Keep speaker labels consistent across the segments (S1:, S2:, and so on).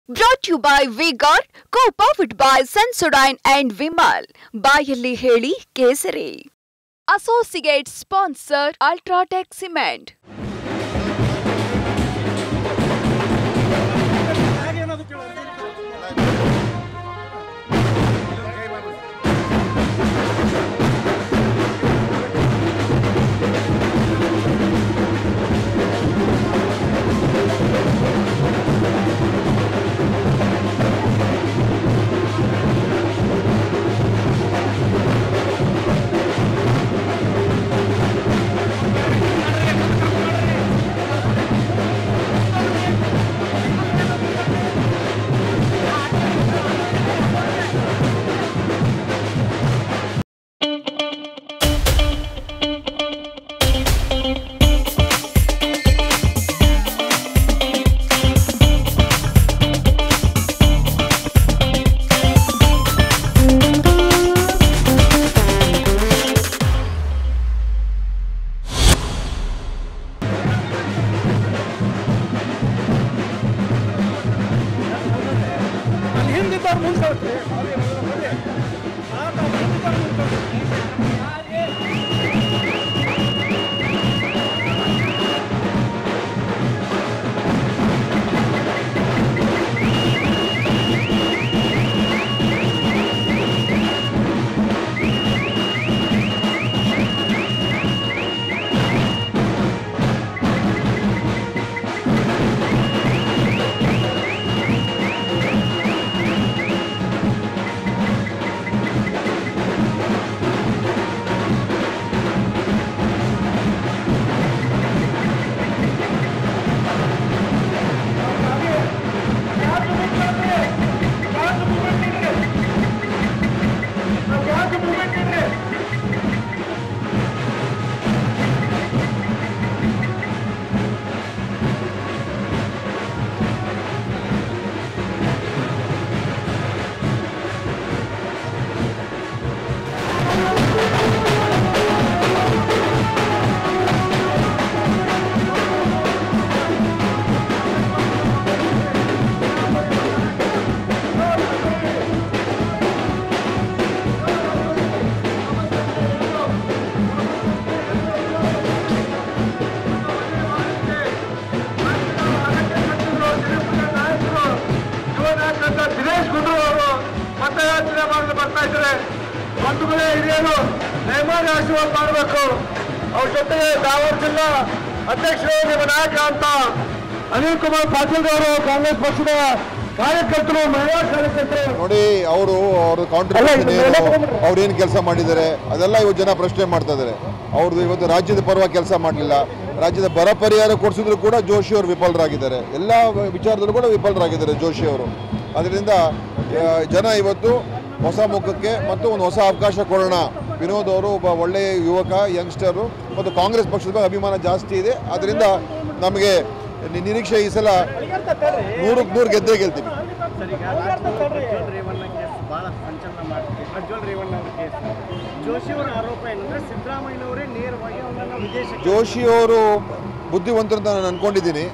S1: Brought to you by V-Guard, co-powered by Sensodyne and Vimal. Bayalli Heli Kesari. Associate sponsor Ultratech Cement.
S2: ಅಧ್ಯಕ್ಷರು ನಿಮ್ಮ ನಾಯಕ ಅಂತ ಅನಿಲ್ ಕುಮಾರ್ ಪಾಟೀಲ್ ಅವರು ಕಾಂಗ್ರೆಸ್ ಪಕ್ಷದ ಕಾರ್ಯಕರ್ತರು ಮಹಿಳಾ ಕಾರ್ಯಕರ್ತರು
S3: ನೋಡಿ ಅವರು ಕಾಂಟ್ರಿಬ್ಯೂಷನ್ ಅವ್ರೇನು ಕೆಲಸ ಮಾಡಿದ್ದಾರೆ ಅದೆಲ್ಲ ಇವತ್ತು ಜನ ಪ್ರಶ್ನೆ ಮಾಡ್ತಾ ಇದ್ದಾರೆ. ಅವ್ರದ್ದು ಇವತ್ತು ರಾಜ್ಯದ ಪರವಾಗಿ ಕೆಲಸ ಮಾಡಲಿಲ್ಲ, ರಾಜ್ಯದ ಬರ ಪರಿಹಾರ ಕೊಡಿಸಿದ್ರು ಕೂಡ ಜೋಶಿ ಅವರು ವಿಫಲರಾಗಿದ್ದಾರೆ, ಎಲ್ಲ ವಿಚಾರದಲ್ಲೂ ಕೂಡ ವಿಫಲರಾಗಿದ್ದಾರೆ ಜೋಶಿ ಅವರು. ಅದರಿಂದ ಜನ ಇವತ್ತು ಹೊಸ ಮುಖಕ್ಕೆ ಮತ್ತು ಒಂದು ಹೊಸ ಅವಕಾಶ ಕೊಡೋಣ. ವಿನೋದ್ ಅವರು ಒಬ್ಬ ಒಳ್ಳೆಯ ಯುವಕ, ಯಂಗ್ಸ್ಟರು ಮತ್ತು ಕಾಂಗ್ರೆಸ್ ಪಕ್ಷದ ಬಗ್ಗೆ ಅಭಿಮಾನ ಜಾಸ್ತಿ ಇದೆ. ಅದರಿಂದ ನಮಗೆ ನಿರೀಕ್ಷೆ ಈ ಸಲ 100% ಗೆದ್ದೇ ಗೆಲ್ತೀವಿ. ಜೋಶಿ ಅವರು ಬುದ್ಧಿವಂತರು ನಾನು ಅಂದ್ಕೊಂಡಿದ್ದೀನಿ.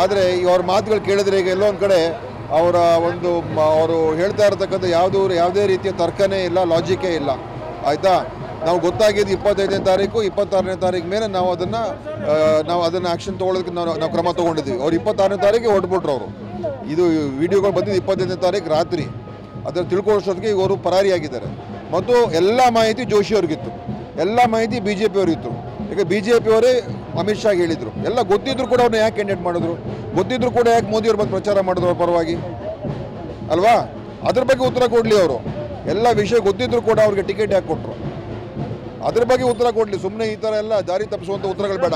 S3: ಆದರೆ ಅವ್ರ ಮಾತುಗಳು ಕೇಳಿದ್ರೆ ಈಗ ಎಲ್ಲೋ ಒಂದು ಕಡೆ ಅವರು ಹೇಳ್ತಾ ಇರತಕ್ಕಂಥ ಯಾವುದೇ ರೀತಿಯ ತರ್ಕನೇ ಇಲ್ಲ, ಲಾಜಿಕೇ ಇಲ್ಲ. ಆಯಿತಾ, ನಾವು ಗೊತ್ತಾಗಿದ್ದು 25ನೇ ತಾರೀಕು 26ನೇ ತಾರೀಕು ಮೇಲೆ ನಾವು ಅದನ್ನು ಆ್ಯಕ್ಷನ್ ತೊಗೊಳೋದಕ್ಕೆ ನಾವು ಕ್ರಮ ತೊಗೊಂಡಿದ್ದೀವಿ. ಅವ್ರು 26ನೇ ತಾರೀಕಿಗೆ ಹೊರಟ್ಬಿಟ್ರು. ಅವರು ಇದು ವಿಡಿಯೋಗಳು ಬಂದಿದ್ದು 25ನೇ ತಾರೀಕು ರಾತ್ರಿ. ಅದನ್ನು ತಿಳ್ಕೊಳ್ಳೋಷ್ಟೊತ್ತಿಗೆ ಈಗ ಅವರು ಪರಾರಿಯಾಗಿದ್ದಾರೆ. ಮತ್ತು ಎಲ್ಲ ಮಾಹಿತಿ ಜೋಶಿ ಅವ್ರಿಗಿತ್ತು, ಎಲ್ಲ ಮಾಹಿತಿ BJP ಅವರಿತ್ತು. ಈಗ BJP ಅವರೇ ಅಮಿತ್ ಶಾಗೆ ಹೇಳಿದರು. ಎಲ್ಲ ಗೊತ್ತಿದ್ರು ಕೂಡ ಅವ್ರನ್ನ ಯಾಕೆ ಕ್ಯಾಂಡಿಡೇಟ್ ಮಾಡಿದ್ರು, ಗೊತ್ತಿದ್ರು ಕೂಡ ಯಾಕೆ ಮೋದಿಯವ್ರ ಬಗ್ಗೆ ಪ್ರಚಾರ ಮಾಡಿದ್ರು ಅವ್ರ ಪರವಾಗಿ ಅಲ್ವಾ? ಅದ್ರ ಬಗ್ಗೆ ಉತ್ತರ ಕೊಡಲಿ. ಅವರು ಎಲ್ಲ ವಿಷಯ ಗೊತ್ತಿದ್ರು ಕೂಡ ಅವ್ರಿಗೆ ಟಿಕೆಟ್ ಯಾಕೆ ಕೊಟ್ಟರು, ಅದ್ರ ಬಗ್ಗೆ ಉತ್ತರ ಕೊಡಲಿ. ಸುಮ್ಮನೆ ಈ ಥರ ಎಲ್ಲ ದಾರಿ ತಪ್ಪಿಸುವಂಥ ಉತ್ತರಗಳು ಬೇಡ.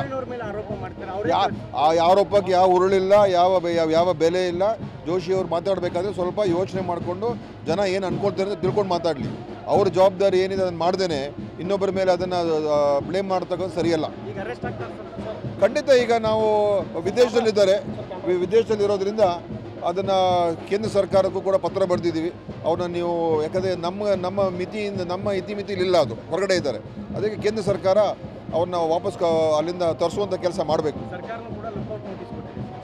S3: ಆರೋಪಕ್ಕೆ ಯಾವ ಉರುಳಿಲ್ಲ, ಯಾವ ಬೆಲೆ ಇಲ್ಲ. ಜೋಶಿ ಅವರು ಮಾತಾಡಬೇಕಾದ್ರೆ ಸ್ವಲ್ಪ ಯೋಚನೆ ಮಾಡಿಕೊಂಡು ಜನ ಏನು ಅನ್ಕೊಳ್ತಾರೆ ಅಂತ ತಿಳ್ಕೊಂಡು ಮಾತಾಡಲಿ. ಅವ್ರ ಜವಾಬ್ದಾರಿ ಏನಿದೆ ಅದನ್ನು ಮಾಡ್ದೇನೆ ಇನ್ನೊಬ್ಬರ ಮೇಲೆ ಅದನ್ನು ಬ್ಲೇಮ್ ಮಾಡ್ತಕ್ಕಂಥ ಸರಿಯಲ್ಲ. ಖಂಡಿತ ಈಗ ನಾವು ವಿದೇಶದಲ್ಲಿರೋದ್ರಿಂದ ಅದನ್ನು ಕೇಂದ್ರ ಸರ್ಕಾರಕ್ಕೂ ಕೂಡ ಪತ್ರ ಬರೆದಿದ್ದೀವಿ. ಅವ್ರನ್ನ ನೀವು ಯಾಕಂದರೆ ನಮ್ಮ ಇತಿಮಿತಿಲಿಲ್ಲ, ಅದು ಹೊರಗಡೆ ಇದ್ದಾರೆ. ಅದಕ್ಕೆ ಕೇಂದ್ರ ಸರ್ಕಾರ ಅವ್ರನ್ನ ವಾಪಸ್ ಅಲ್ಲಿಂದ ತರಿಸುವಂಥ ಕೆಲಸ ಮಾಡಬೇಕು.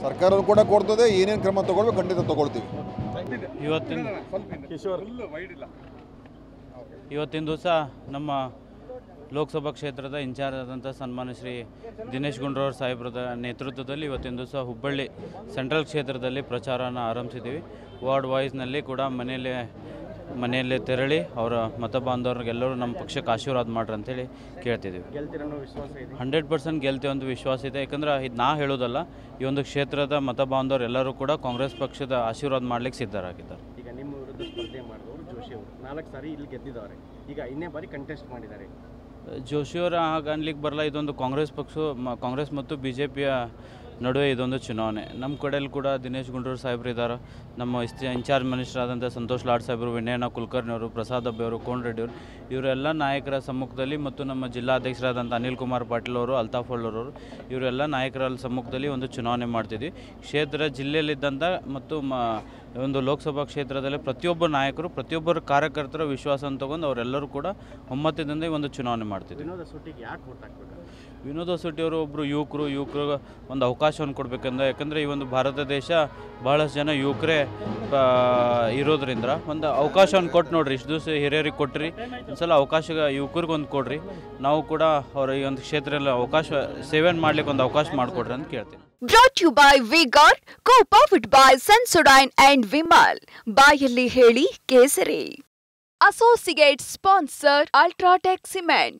S3: ಸರ್ಕಾರನೂ ಕೂಡ ಕೊಡ್ತದೆ. ಏನೇನು ಕ್ರಮ ತೊಗೊಳ್ಬೇಕು ಖಂಡಿತ ತೊಗೊಳ್ತೀವಿ.
S4: ಇವತ್ತಿನ ದಿವಸ ನಮ್ಮ ಲೋಕಸಭಾ ಕ್ಷೇತ್ರದ ಇನ್ಚಾರ್ಜ್ ಆದಂಥ ಸನ್ಮಾನ್ಯ ಶ್ರೀ ದಿನೇಶ್ ಗುಂಡೂರಾವ್ ಸಾಹೇಬ್ರದ ನೇತೃತ್ವದಲ್ಲಿ ಇವತ್ತಿನ ದಿವಸ ಹುಬ್ಬಳ್ಳಿ ಸೆಂಟ್ರಲ್ ಕ್ಷೇತ್ರದಲ್ಲಿ ಪ್ರಚಾರನ ಆರಂಭಿಸಿದ್ದೀವಿ. ವಾರ್ಡ್ ವಾಯ್ಸ್ನಲ್ಲಿ ಕೂಡ ಮನೆಯಲ್ಲೇ ತೆರಳಿ ಅವರ ಮತ ಬಾಂಧವರಿಗೆಲ್ಲರೂ ನಮ್ಮ ಪಕ್ಷಕ್ಕೆ ಆಶೀರ್ವಾದ ಮಾಡ್ರಿ ಅಂತೇಳಿ ಕೇಳ್ತಿದ್ದೀವಿ. 100% ಗೆಲ್ತೀವಿ ಅಂತ ವಿಶ್ವಾಸ ಇದೆ. ಯಾಕಂದ್ರೆ ಇದು ನಾ ಹೇಳೋದಲ್ಲ, ಈ ಒಂದು ಕ್ಷೇತ್ರದ ಮತ ಬಾಂಧವರು ಎಲ್ಲರೂ ಕೂಡ ಕಾಂಗ್ರೆಸ್ ಪಕ್ಷದ ಆಶೀರ್ವಾದ ಮಾಡ್ಲಿಕ್ಕೆ ಸಿದ್ಧರಾಗಿದ್ದಾರೆ.
S5: ಈಗ ನಿಮ್ಮ ವಿರುದ್ಧ ಸ್ಪರ್ಧೆ ಮಾಡಿದವರು ಜೋಶಿ ಅವರು 4 ಸಾರಿ ಇಲ್ಲಿ ಗೆದ್ದಿದ್ದಾರೆ. ಈಗ ಇನ್ನೇ ಬಾರಿ ಕಂಟೆಸ್ಟ್ ಮಾಡಿದ್ದಾರೆ.
S4: ಜೋಶಿಯವರ ಹಾಗನ್ಲಿಕ್ಕೆ ಬರಲ್ಲ. ಇದೊಂದು ಕಾಂಗ್ರೆಸ್ ಮತ್ತು BJPಯ ನಡುವೆ ಇದೊಂದು ಚುನಾವಣೆ. ನಮ್ಮ ಕಡೆಯಲ್ಲಿ ಕೂಡ ದಿನೇಶ್ ಗುಂಡೂರಾವ್ ಸಾಹೇಬ್ರು ಇದ್ದಾರೆ. ನಮ್ಮ ಇನ್ಚಾರ್ಜ್ ಮಿನಿಸ್ಟರ್ ಆದಂಥ ಸಂತೋಷ್ ಲಾಡ್ ಸಾಹೇಬರು, ವಿನಯನ ಕುಲಕರ್ಣಿ ಅವರು, ಪ್ರಸಾದ್ ಅಬ್ಬೆ ಅವರು, ಕೋನ್ ರೆಡ್ಡಿ ಅವರು, ಇವರೆಲ್ಲ ನಾಯಕರ ಸಮ್ಮುಖದಲ್ಲಿ ಮತ್ತು ನಮ್ಮ ಜಿಲ್ಲಾಧ್ಯಕ್ಷರಾದಂಥ ಅನಿಲ್ ಕುಮಾರ್ ಪಾಟೀಲ್ ಅವರು, ಅಲ್ತಾಫ್ ಅವರು, ಇವರೆಲ್ಲ ನಾಯಕರ ಸಮ್ಮುಖದಲ್ಲಿ ಒಂದು ಚುನಾವಣೆ ಮಾಡ್ತಿದ್ವಿ. ಕ್ಷೇತ್ರ ಜಿಲ್ಲೆಯಲ್ಲಿದ್ದಂಥ ಮತ್ತು ಒಂದು ಲೋಕಸಭಾ ಕ್ಷೇತ್ರದಲ್ಲಿ ಪ್ರತಿಯೊಬ್ಬ ನಾಯಕರು, ಪ್ರತಿಯೊಬ್ಬರ ಕಾರ್ಯಕರ್ತರ ವಿಶ್ವಾಸವನ್ನು ತಗೊಂಡು ಅವರೆಲ್ಲರೂ ಕೂಡ ಒಮ್ಮತದಿಂದ ಈ ಒಂದು ಚುನಾವಣೆ ಮಾಡ್ತಿದ್ವಿ. ವಿನೋದ್ ಹೊಸಟ್ಟಿ ಅವರು ಒಬ್ಬರು ಯುವಕರು ಒಂದು ಅವಕಾಶವನ್ನು ಕೊಡಬೇಕಂದ್ರೆ, ಯಾಕಂದರೆ ಈ ಒಂದು ಭಾರತ ದೇಶ ಭಾಳಷ್ಟು ಜನ ಯುವಕರೇ ಇರೋದ್ರಿಂದ ಒಂದು ಅವಕಾಶವನ್ನು ಕೊಟ್ಟು ನೋಡ್ರಿ. ಇಷ್ಟು ದಿವಸ ಹಿರಿಯರಿಗೆ ಕೊಟ್ರಿ, ಒಂದ್ಸಲ ಅವಕಾಶ ಯುವಕರಿಗೆ ಒಂದು ಕೊಡ್ರಿ. ನಾವು ಕೂಡ ಅವರ ಈ ಒಂದು ಕ್ಷೇತ್ರದಲ್ಲಿ ಸೇವೆಯನ್ನು ಮಾಡ್ಲಿಕ್ಕೆ ಒಂದು ಅವಕಾಶ ಮಾಡಿಕೊಡ್ರಿ ಅಂತ ಕೇಳ್ತೀನಿ.
S1: Brought to you by V-Guard, co-powered by Sensodyne and Vimal. ಬಾಯಲ್ಲಿ ಹೇಳಿ ಕೇಸರಿ. Associate sponsor Ultratech Cement.